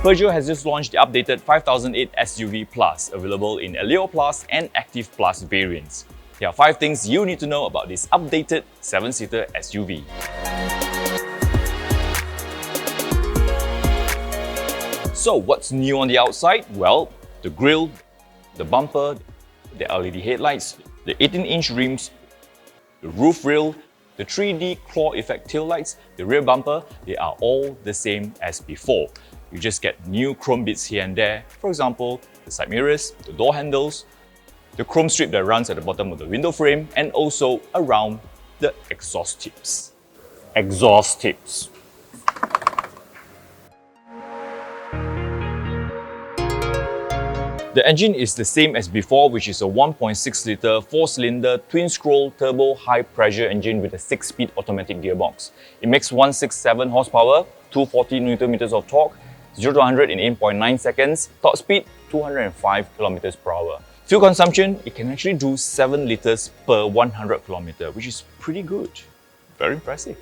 Peugeot has just launched the updated 5008 SUV Plus, available in Allure Plus and Active Plus variants. Here are 5 things you need to know about this updated 7-seater SUV. So what's new on the outside? Well, the grille, the bumper, the LED headlights, the 18-inch rims, the roof rail, the 3D claw effect taillights, the rear bumper, they are all the same as before. You just get new chrome bits here and there. For example, the side mirrors, the door handles, the chrome strip that runs at the bottom of the window frame, and also around the exhaust tips. Exhaust tips. The engine is the same as before, which is a 1.6-litre 4-cylinder twin-scroll turbo high-pressure engine with a 6-speed automatic gearbox. It makes 167 horsepower, 240 Nm of torque, 0 to 100 in 8.9 seconds, top speed 205 km per hour. Fuel consumption, it can actually do 7 litres per 100 km, which is pretty good. Very impressive.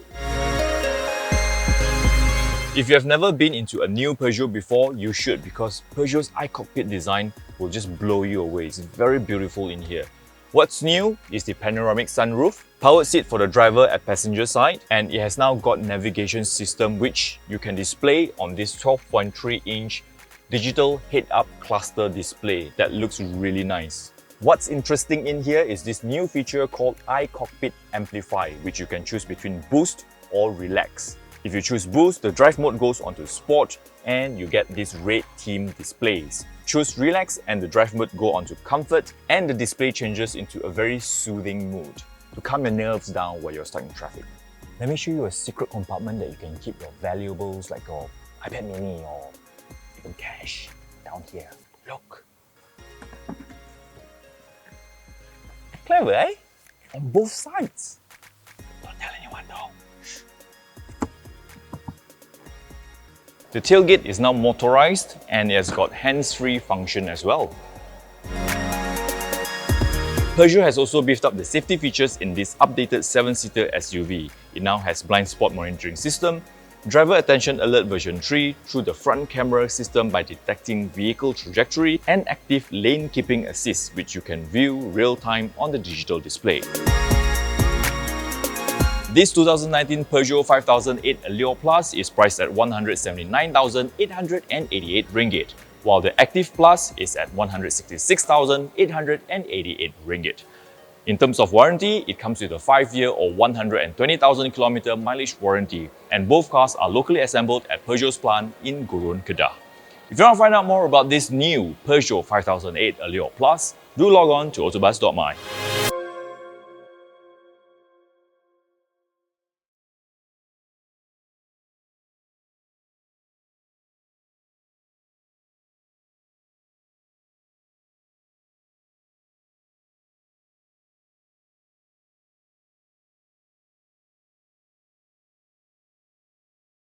If you have never been into a new Peugeot before, you should, because Peugeot's iCockpit design will just blow you away. It's very beautiful in here. What's new is the panoramic sunroof, powered seat for the driver at passenger side, and it has now got navigation system which you can display on this 12.3-inch digital head-up cluster display that looks really nice. What's interesting in here is this new feature called iCockpit Amplify, which you can choose between Boost or Relax. If you choose Boost, the drive mode goes onto Sport and you get these red theme displays. Choose Relax and the drive mode go onto Comfort, and the display changes into a very soothing mood to calm your nerves down while you're stuck in traffic. Let me show you a secret compartment that you can keep your valuables like your iPad mini or even cash down here. Look. Clever, eh? On both sides. Don't tell anyone though. The tailgate is now motorized and it has got hands-free function as well. Peugeot has also beefed up the safety features in this updated 7-seater SUV. It now has blind spot monitoring system, driver attention alert version 3 through the front camera system by detecting vehicle trajectory, and active lane keeping assist, which you can view real-time on the digital display. This 2019 Peugeot 5008 Allure Plus is priced at 179,888 ringgit, while the Active Plus is at 166,888 ringgit. In terms of warranty, it comes with a 5-year or 120,000 km mileage warranty, and both cars are locally assembled at Peugeot's plant in Gurun, Kedah. If you want to find out more about this new Peugeot 5008 Allure Plus, do log on to AutoBuzz.my.